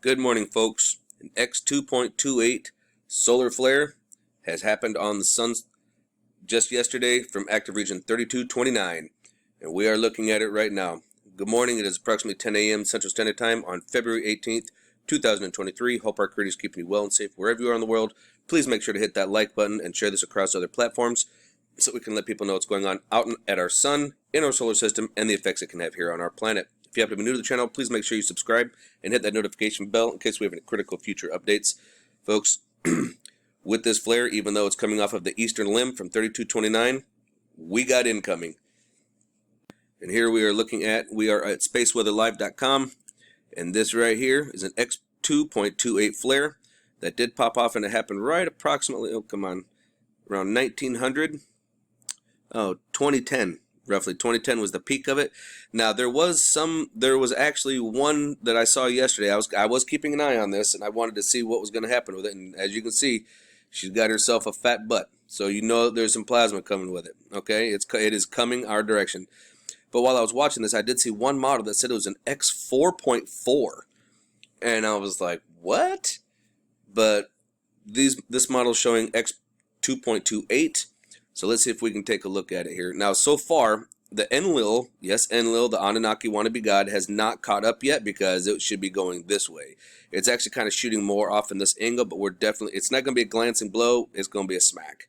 Good morning, folks. An X2.28 solar flare has happened on the sun just yesterday from active region 3229, and we are looking at it right now. Good morning. It is approximately 10 a.m. Central Standard Time on February 18th, 2023. Hope our creators keeping you well and safe wherever you are in the world. Please make sure to hit that like button and share this across other platforms so we can let people know what's going on out at our sun, in our solar system, and the effects it can have here on our planet. If you happen to be new to the channel, please make sure you subscribe and hit that notification bell in case we have any critical future updates. Folks, with this flare, even though it's coming off of the eastern limb from 3229, we got incoming. And here we are we are at spaceweatherlive.com, and this right here is an X2.28 flare that did pop off, and it happened right approximately, around 2010. Roughly 2010 was the peak of it. Now there was actually one that I saw yesterday. I was keeping an eye on this, and I wanted to see what was going to happen with it. And as you can see, she's got herself a fat butt, so you know there's some plasma coming with it. Okay, it is coming our direction. But while I was watching this, I did see one model that said it was an X4.4, and I was like, what? But this model is showing X2.28. So let's see if we can take a look at it here. Now, so far, the Enlil, yes, Enlil, the Anunnaki wannabe god, has not caught up yet because it should be going this way. It's actually kind of shooting more off in this angle, but it's not going to be a glancing blow. It's going to be a smack.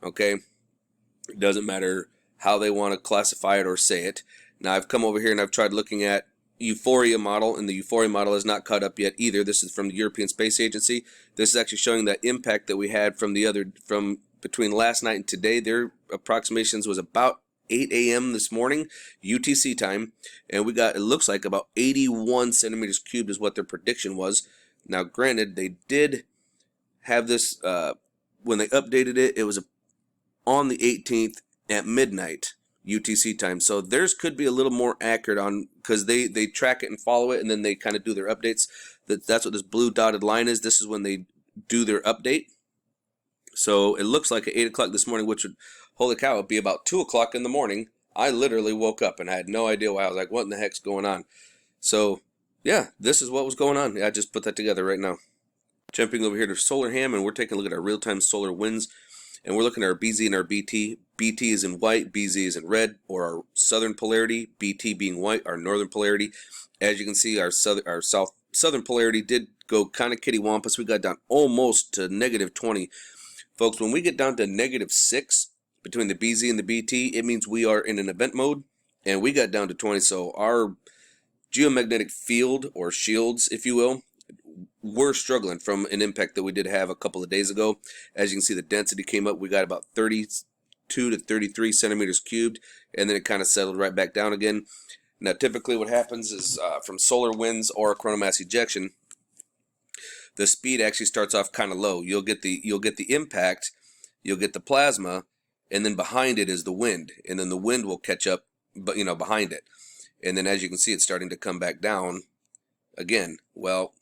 Okay? It doesn't matter how they want to classify it or say it. Now, I've come over here and I've tried looking at Euphoria model, and the Euphoria model has not caught up yet either. This is from the European Space Agency. This is actually showing the impact that we had from between last night and today. Their approximations was about 8 a.m. this morning, UTC time, and we got, it looks like, about 81 centimeters cubed is what their prediction was. Now, granted, they did have this, when they updated it, it was on the 18th at midnight, UTC time. So theirs could be a little more accurate on, because they track it and follow it, and then they kind of do their updates. That's what this blue dotted line is. This is when they do their update. So it looks like at 8 o'clock this morning, which would, holy cow, it would be about 2 o'clock in the morning. I literally woke up and I had no idea why. I was like, what in the heck's going on? So, yeah, this is what was going on. I just put that together right now. Jumping over here to SolarHam, and we're taking a look at our real-time solar winds. And we're looking at our BZ and our BT. BT is in white, BZ is in red, or our southern polarity, BT being white, our northern polarity. As you can see, our southern polarity did go kind of kittywampus. We got down almost to -20. Folks, when we get down to -6 between the BZ and the BT, it means we are in an event mode, and we got down to 20. So our geomagnetic field, or shields, if you will, we're struggling from an impact that we did have a couple of days ago. As you can see, the density came up. We got about 32 to 33 centimeters cubed, and then it kind of settled right back down again. Now, typically what happens is from solar winds or coronal mass ejection, the speed actually starts off kind of low. You'll get the impact, you'll get the plasma, and then behind it is the wind, and then the wind will catch up, but behind it. And then as you can see, it's starting to come back down again. Well,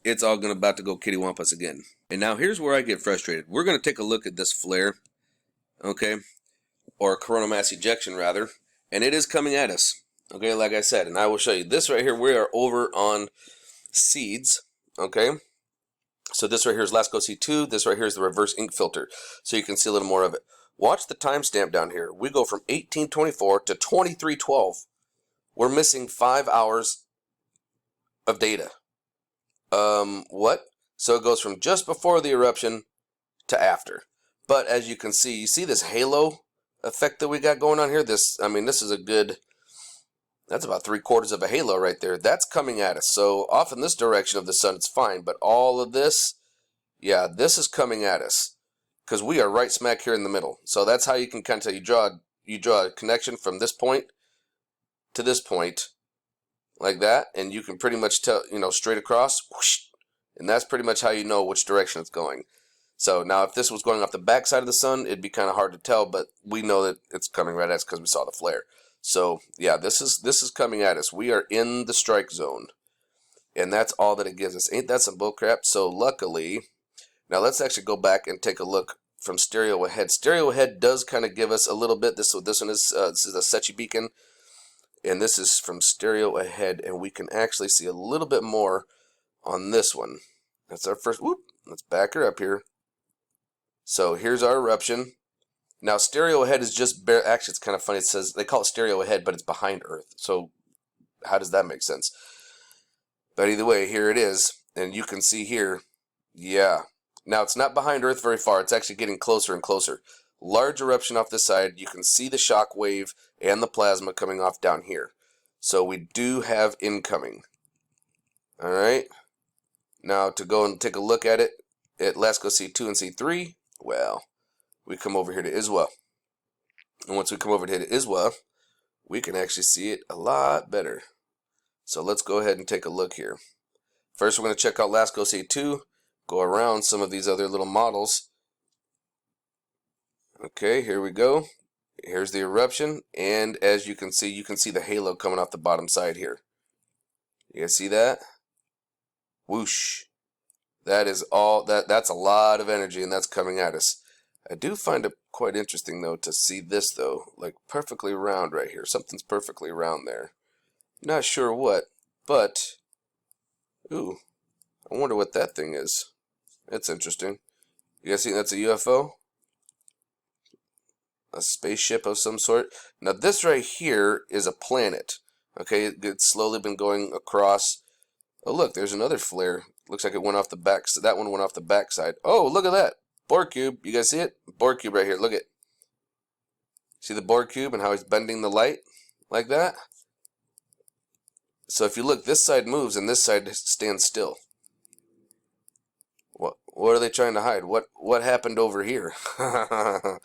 it's all about to go kittywampus again. And now here's where I get frustrated. We're going to take a look at this flare, okay, or coronal mass ejection rather, and it is coming at us, okay, like I said. And I will show you this right here. We are over on seeds, okay. So this right here is LASCO C2. This right here is the reverse ink filter, so you can see a little more of it. Watch the timestamp down here. We go from 1824 to 2312. We're missing 5 hours of data. What? So it goes from just before the eruption to after. But as you can see, you see this halo effect that we got going on here? This is a good, that's about 3/4 of a halo right there. That's coming at us. So off in this direction of the sun, it's fine. But all of this, yeah, this is coming at us because we are right smack here in the middle. So that's how you can kind of tell. You draw a connection from this point to this point, like that, and you can pretty much tell, straight across, whoosh, and that's pretty much how you know which direction it's going. So now, if this was going off the back side of the sun, it'd be kind of hard to tell, but we know that it's coming right at us because we saw the flare. So yeah, this is coming at us. We are in the strike zone, and that's all that it gives us. Ain't that some bullcrap? So luckily, now let's actually go back and take a look from stereo ahead. Stereo ahead does kind of give us a little bit. This one is this is a Secchi beacon, and this is from stereo ahead, and we can actually see a little bit more on this one. That's our first. Whoop. Let's back her up here. So here's our eruption. Now stereo ahead is just bare. Actually, it's kind of funny. It says they call it stereo ahead, but it's behind Earth. So how does that make sense? But either way, here it is, and you can see here. Yeah. Now it's not behind Earth very far. It's actually getting closer and closer. Large eruption off this side. You can see the shock wave and the plasma coming off down here. So we do have incoming. All right. Now to go and take a look at it, let's go C2 and C3. Well, we come over here to Iswa. And once we come over to Iswa, we can actually see it a lot better. So let's go ahead and take a look here. First, we're going to check out Lasco C2, go around some of these other little models. Okay, here we go. Here's the eruption, and as you can see the halo coming off the bottom side here. You guys see that? Whoosh. That is all, that's a lot of energy, and that's coming at us. I do find it quite interesting, though, to see this, though, like perfectly round right here. Something's perfectly round there. Not sure what, but, ooh, I wonder what that thing is. That's interesting. You guys think that's a UFO? A spaceship of some sort? Now, this right here is a planet. Okay, it's slowly been going across. Oh, look, there's another flare. Looks like it went off the back. So that one went off the back side. Oh, look at that. Borg cube. You guys see it? Borg cube right here. Look at it. See the Borg cube and how he's bending the light? Like that? So if you look, this side moves and this side stands still. What are they trying to hide? What happened over here? I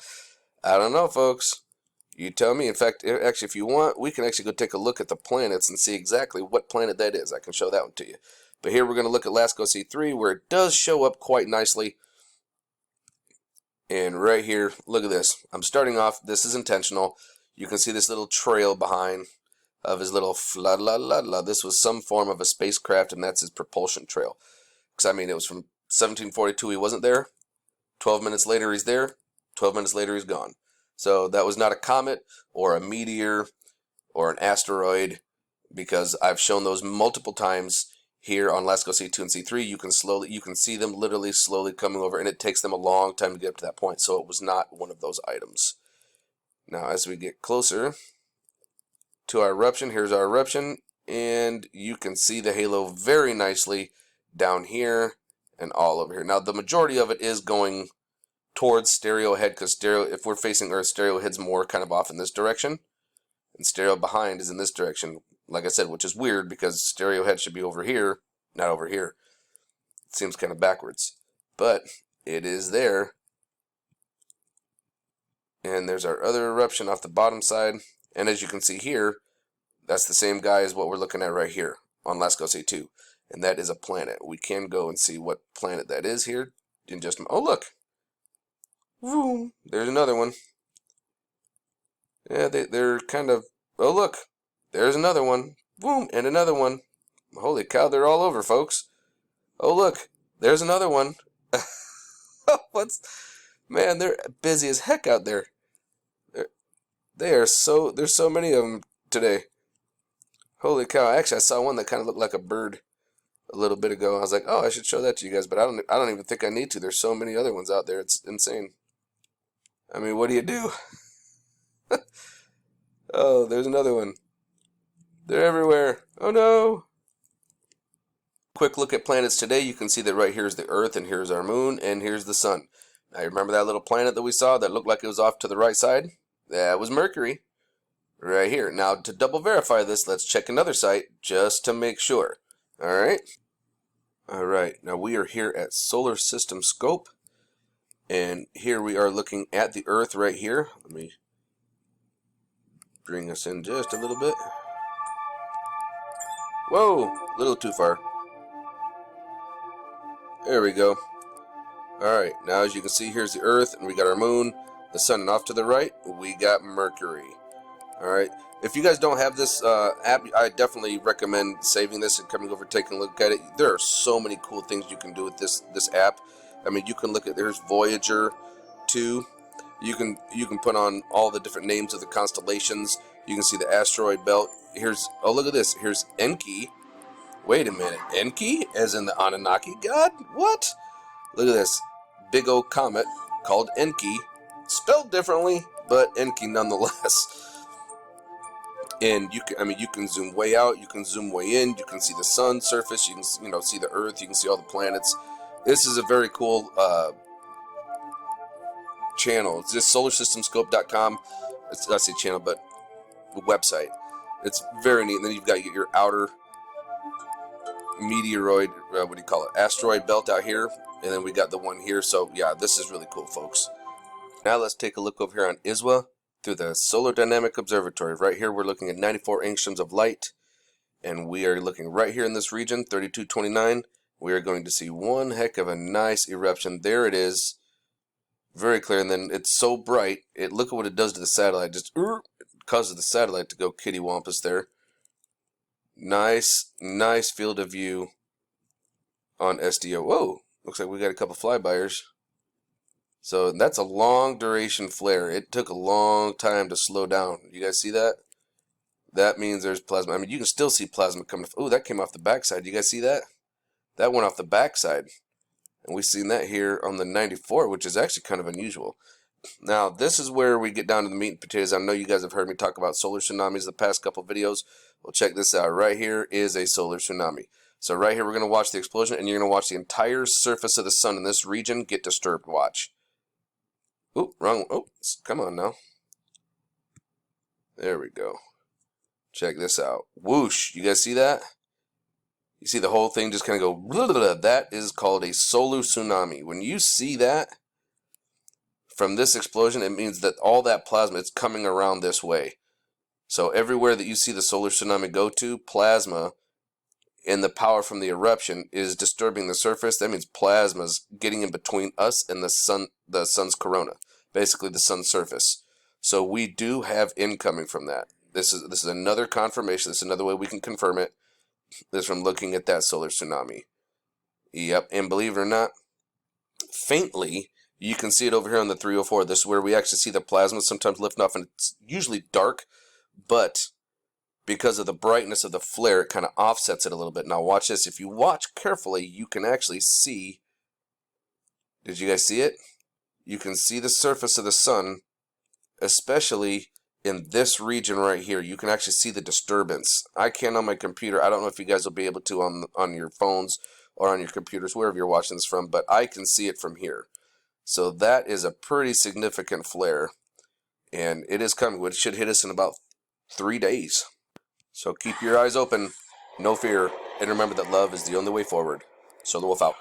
don't know, folks. You tell me. In fact, actually, if you want, we can actually go take a look at the planets and see exactly what planet that is. I can show that one to you. But here we're going to look at Lasco C3, where it does show up quite nicely. And right here, look at this. I'm starting off. This is intentional. You can see this little trail behind of his little fla-la-la-la. This was some form of a spacecraft, and that's his propulsion trail. Because, I mean, it was from 1742. He wasn't there. 12 minutes later, he's there. 12 minutes later, he's gone. So that was not a comet or a meteor or an asteroid, because I've shown those multiple times here on Lasco C2 and C3. You can see them literally slowly coming over, and it takes them a long time to get up to that point. So it was not one of those items. Now, as we get closer to our eruption, here's our eruption, and you can see the halo very nicely down here and all over here. Now, the majority of it is going towards stereo head, because stereo, if we're facing Earth, stereo head's more kind of off in this direction, and stereo behind is in this direction, like I said, which is weird because stereo head should be over here, not over here. It seems kind of backwards, but it is there. And there's our other eruption off the bottom side, and as you can see here, that's the same guy as what we're looking at right here on Lasco C2, and that is a planet. We can go and see what planet that is here in just a moment. Oh, look. Vroom. There's another one. Yeah, they're kind of... Oh, look. There's another one. Boom. And another one. Holy cow, they're all over, folks. Oh, look. There's another one. Man, they're busy as heck out there. There's so many of them today. Holy cow. Actually, I saw one that kind of looked like a bird a little bit ago. I was like, oh, I should show that to you guys, but I don't even think I need to. There's so many other ones out there. It's insane. I mean, what do you do? Oh, there's another one. They're everywhere. Oh, no. Quick look at planets today. You can see that right here is the Earth, and here's our moon, and here's the sun. Now, you remember that little planet that we saw that looked like it was off to the right side? That was Mercury. Right here. Now, to double verify this, let's check another site just to make sure. All right. All right. Now, we are here at Solar System Scope. And here we are looking at the Earth right here. Let me bring us in just a little bit. Whoa, a little too far. There we go. Alright, now as you can see, here's the Earth, and we got our moon, the sun, and off to the right, we got Mercury. Alright, if you guys don't have this app, I definitely recommend saving this and coming over, taking a look at it. There are so many cool things you can do with this app. I mean, you can look at, there's Voyager 2. You can put on all the different names of the constellations. You can see the asteroid belt. Here's, oh, look at this. Here's Enki. Wait a minute. Enki, as in the Anunnaki god? What? Look at this big old comet called Enki, spelled differently, but Enki nonetheless. And you can zoom way out, you can zoom way in, you can see the sun surface, you can see the Earth, you can see all the planets. This is a very cool channel. It's just solarsystemscope.com. I say channel, but website. It's very neat. And then you've got your outer meteoroid, what do you call it? Asteroid belt out here, and then we got the one here. So yeah, this is really cool, folks. Now let's take a look over here on ISWA through the Solar Dynamic Observatory. Right here, we're looking at 94 angstroms of light, and we are looking right here in this region, 3229. We are going to see one heck of a nice eruption. There it is, very clear. And then it's so bright. Look at what it does to the satellite. Just it causes the satellite to go kitty wampus there. Nice field of view on SDO. Whoa, looks like we got a couple flybyers. So that's a long duration flare. It took a long time to slow down. You guys see that? That means there's plasma. I mean, you can still see plasma coming. Oh, that came off the backside. You guys see that? That went off the backside. And we've seen that here on the 94, which is actually kind of unusual. Now, this is where we get down to the meat and potatoes. I know you guys have heard me talk about solar tsunamis the past couple videos. Well, check this out. Right here is a solar tsunami. So right here, we're going to watch the explosion, and you're going to watch the entire surface of the sun in this region get disturbed. Watch. Oh, wrong one. Oh, come on now. There we go. Check this out. Whoosh. You guys see that? You see the whole thing just kind of go, blah, blah, blah. That is called a solar tsunami. When you see that from this explosion, it means that all that plasma is coming around this way. So everywhere that you see the solar tsunami go to, plasma and the power from the eruption is disturbing the surface. That means plasma's getting in between us and the sun's corona, basically the sun's surface. So we do have incoming from that. This is another confirmation. This is another way we can confirm it. This is from looking at that solar tsunami. Yep, and believe it or not, faintly, you can see it over here on the 304. This is where we actually see the plasma sometimes lifting off, and it's usually dark, but because of the brightness of the flare, it kind of offsets it a little bit. Now watch this. If you watch carefully, you can actually see, did you guys see it? You can see the surface of the sun, especially in this region right here. You can actually see the disturbance. I can on my computer. I don't know if you guys will be able to on your phones or on your computers, wherever you're watching this from, but I can see it from here. So that is a pretty significant flare, and it is coming. It should hit us in about 3 days. So keep your eyes open, no fear, and remember that love is the only way forward. So the Wolf out.